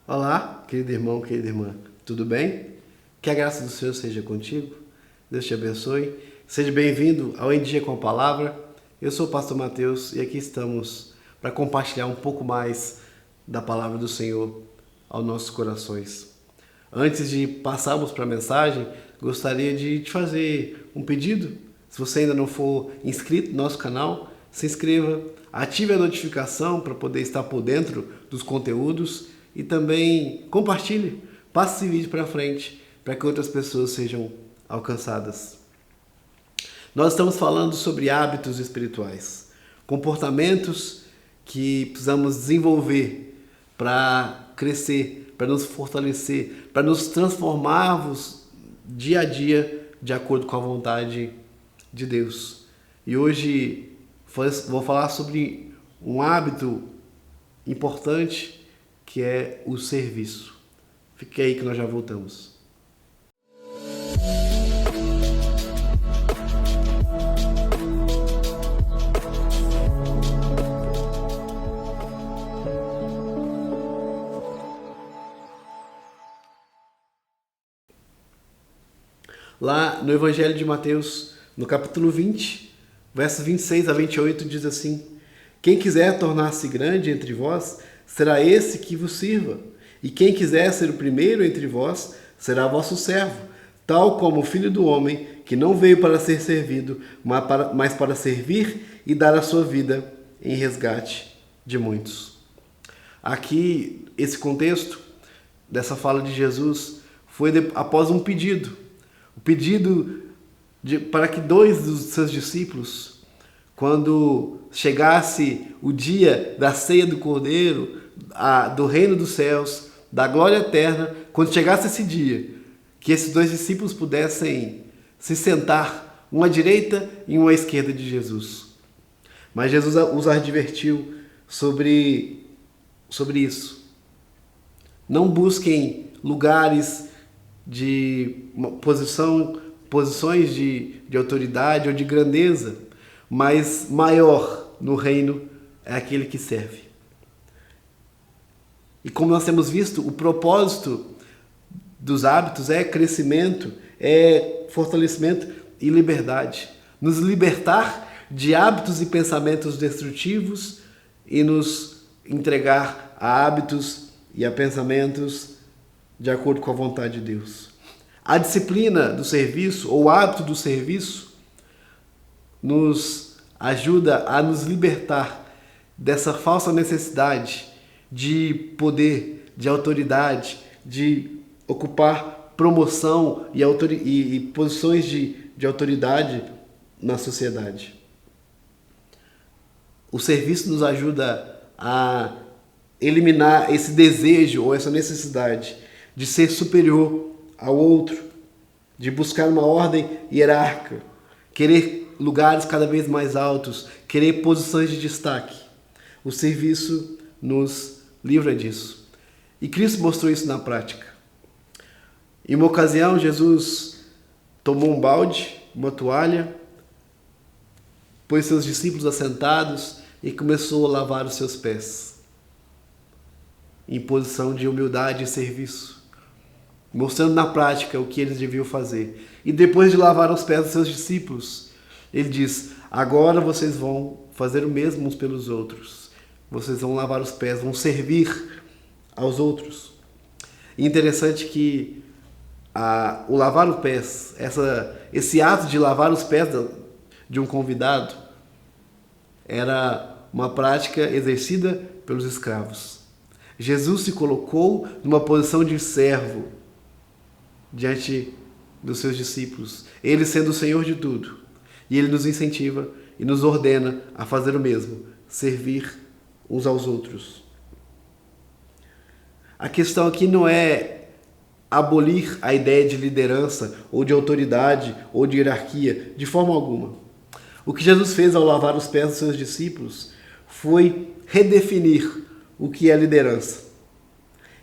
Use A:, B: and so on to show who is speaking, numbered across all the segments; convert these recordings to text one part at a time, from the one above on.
A: Olá, querido irmão, querida irmã, tudo bem? Que a graça do Senhor seja contigo, Deus te abençoe. Seja bem-vindo ao Em Dia com a Palavra. Eu sou o pastor Mateus e aqui estamos para compartilhar um pouco mais da palavra do Senhor aos nossos corações. Antes de passarmos para a mensagem, gostaria de te fazer um pedido. Se você ainda não for inscrito no nosso canal, se inscreva, ative a notificação para poder estar por dentro dos conteúdos e também compartilhe, passe esse vídeo para frente para que outras pessoas sejam alcançadas. Nós estamos falando sobre hábitos espirituais, comportamentos que precisamos desenvolver para crescer, para nos fortalecer, para nos transformarmos dia a dia de acordo com a vontade de Deus. E hoje vou falar sobre um hábito importante que é o serviço. Fique aí que nós já voltamos. Lá no Evangelho de Mateus, no capítulo 20, versos 26 a 28, diz assim: Quem quiser tornar-se grande entre vós, será esse que vos sirva. E quem quiser ser o primeiro entre vós, será vosso servo, tal como o Filho do Homem, que não veio para ser servido, mas para servir e dar a sua vida em resgate de muitos. Aqui, esse contexto dessa fala de Jesus foi após um pedido. O pedido para que dois dos seus discípulos, quando chegasse o dia da ceia do Cordeiro, do reino dos céus, da glória eterna, quando chegasse esse dia, que esses dois discípulos pudessem se sentar, uma à direita e uma à esquerda de Jesus. Mas Jesus os advertiu sobre isso. Não busquem lugares de posições de autoridade ou de grandeza, mas maior no reino é aquele que serve. E como nós temos visto, o propósito dos hábitos é crescimento, é fortalecimento e liberdade. Nos libertar de hábitos e pensamentos destrutivos e nos entregar a hábitos e a pensamentos de acordo com a vontade de Deus. A disciplina do serviço, ou o hábito do serviço, nos ajuda a nos libertar dessa falsa necessidade de poder, de autoridade, de ocupar promoção e posições de autoridade na sociedade. O serviço nos ajuda a eliminar esse desejo ou essa necessidade de ser superior ao outro, de buscar uma ordem hierárquica, querer lugares cada vez mais altos, querer posições de destaque. O serviço nos livra disso. E Cristo mostrou isso na prática. Em uma ocasião, Jesus tomou um balde, uma toalha, pôs seus discípulos assentados e começou a lavar os seus pés, em posição de humildade e serviço, mostrando na prática o que eles deviam fazer. E depois de lavar os pés dos seus discípulos, ele diz: agora vocês vão fazer o mesmo uns pelos outros. Vocês vão lavar os pés, vão servir aos outros. E interessante que o lavar os pés, esse ato de lavar os pés de um convidado, era uma prática exercida pelos escravos. Jesus se colocou numa posição de servo diante dos seus discípulos, ele sendo o Senhor de tudo. E ele nos incentiva e nos ordena a fazer o mesmo, servir uns aos outros. A questão aqui não é abolir a ideia de liderança, ou de autoridade, ou de hierarquia, de forma alguma. O que Jesus fez ao lavar os pés dos seus discípulos foi redefinir o que é liderança.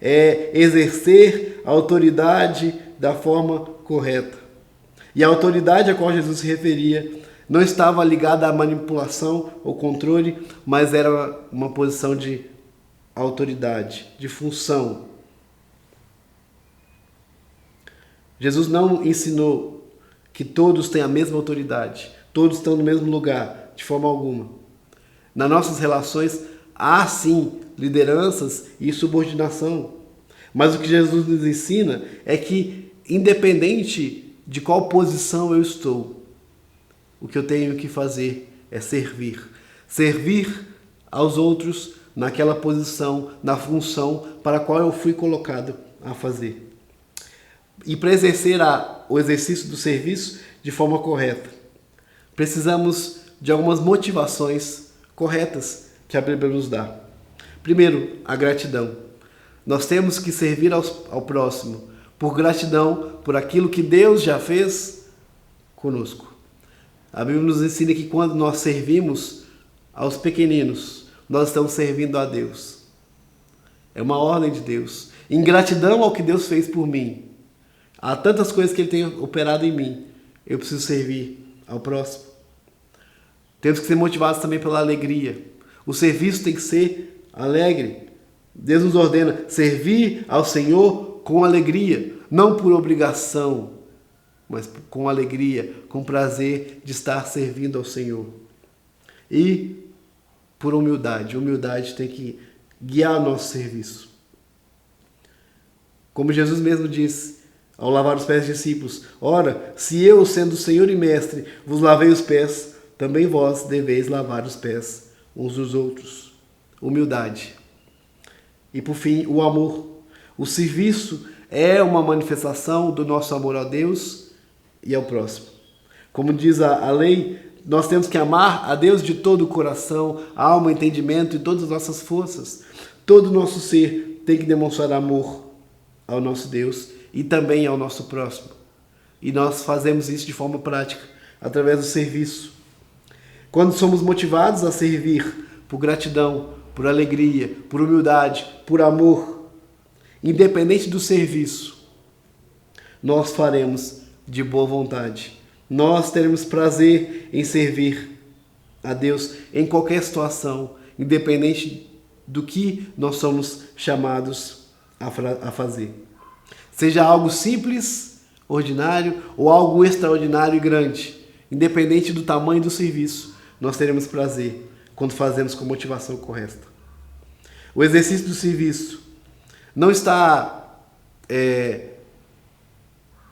A: É exercer a autoridade da forma correta. E a autoridade a qual Jesus se referia não estava ligada à manipulação ou controle, mas era uma posição de autoridade, de função, Jesus não ensinou que todos têm a mesma autoridade, todos estão no mesmo lugar, de forma alguma. Nas nossas relações, há sim lideranças e subordinação. Mas o que Jesus nos ensina é que, independente de qual posição eu estou, o que eu tenho que fazer é servir. Servir aos outros naquela posição, na função para a qual eu fui colocado a fazer. E para exercer o exercício do serviço de forma correta, precisamos de algumas motivações corretas que a Bíblia nos dá. Primeiro, a gratidão. Nós temos que servir ao próximo por gratidão por aquilo que Deus já fez conosco. A Bíblia nos ensina que quando nós servimos aos pequeninos, nós estamos servindo a Deus. É uma ordem de Deus. Em gratidão ao que Deus fez por mim. Há tantas coisas que Ele tem operado em mim. Eu preciso servir ao próximo. Temos que ser motivados também pela alegria. O serviço tem que ser alegre. Deus nos ordena servir ao Senhor com alegria. Não por obrigação, mas com alegria, com prazer de estar servindo ao Senhor. E por humildade. Humildade tem que guiar o nosso serviço. Como Jesus mesmo disse ao lavar os pés dos discípulos: ora, se eu, sendo Senhor e Mestre, vos lavei os pés, também vós deveis lavar os pés uns dos outros. Humildade. E por fim, o amor. O serviço é uma manifestação do nosso amor a Deus e ao próximo. Como diz a lei, nós temos que amar a Deus de todo o coração, alma, entendimento e todas as nossas forças. Todo o nosso ser tem que demonstrar amor ao nosso Deus e também ao nosso próximo. E nós fazemos isso de forma prática, através do serviço. Quando somos motivados a servir por gratidão, por alegria, por humildade, por amor, independente do serviço, nós faremos de boa vontade. Nós teremos prazer em servir a Deus em qualquer situação, independente do que nós somos chamados a fazer. Seja algo simples, ordinário, ou algo extraordinário e grande, independente do tamanho do serviço, nós teremos prazer quando fazemos com motivação correta. O exercício do serviço não está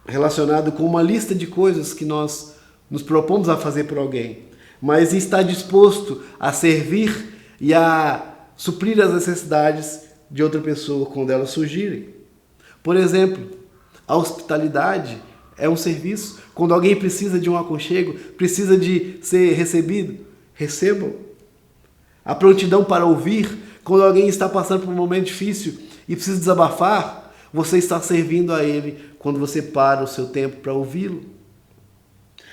A: relacionado com uma lista de coisas que nós nos propomos a fazer por alguém, mas está disposto a servir e a suprir as necessidades de outra pessoa quando elas surgirem. Por exemplo, a hospitalidade é um serviço. Quando alguém precisa de um aconchego, precisa de ser recebido, recebam. A prontidão para ouvir, quando alguém está passando por um momento difícil e precisa desabafar, você está servindo a ele quando você para o seu tempo para ouvi-lo.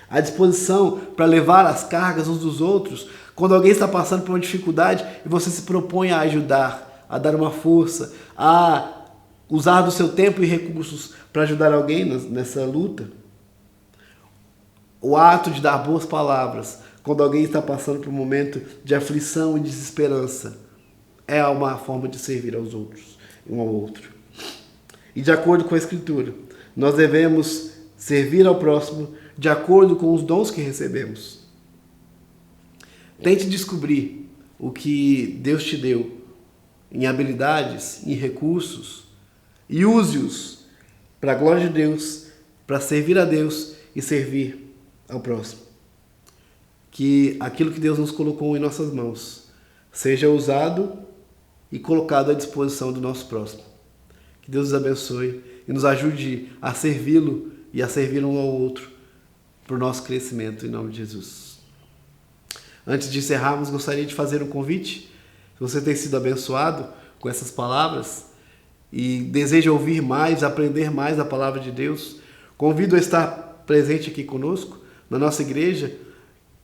A: A disposição para levar as cargas uns dos outros, quando alguém está passando por uma dificuldade e você se propõe a ajudar, a dar uma força, a usar do seu tempo e recursos para ajudar alguém nessa luta. O ato de dar boas palavras, quando alguém está passando por um momento de aflição e desesperança, é uma forma de servir aos outros, um ao outro. E de acordo com a Escritura, nós devemos servir ao próximo de acordo com os dons que recebemos. Tente descobrir o que Deus te deu em habilidades, em recursos, e use-os para a glória de Deus, para servir a Deus e servir ao próximo. Que aquilo que Deus nos colocou em nossas mãos seja usado e colocado à disposição do nosso próximo. Que Deus nos abençoe e nos ajude a servi-lo e a servir um ao outro para o nosso crescimento, em nome de Jesus. Antes de encerrarmos, gostaria de fazer um convite. Se você tem sido abençoado com essas palavras e deseja ouvir mais, aprender mais a palavra de Deus, convido a estar presente aqui conosco, na nossa igreja,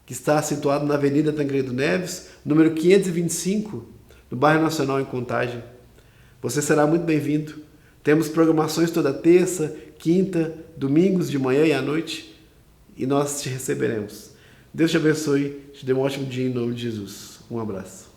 A: que está situada na Avenida Tancredo Neves, número 525, no bairro Nacional, em Contagem. Você será muito bem-vindo. Temos programações toda terça, quinta, domingos de manhã e à noite, e nós te receberemos. Deus te abençoe, te dê um ótimo dia em nome de Jesus. Um abraço.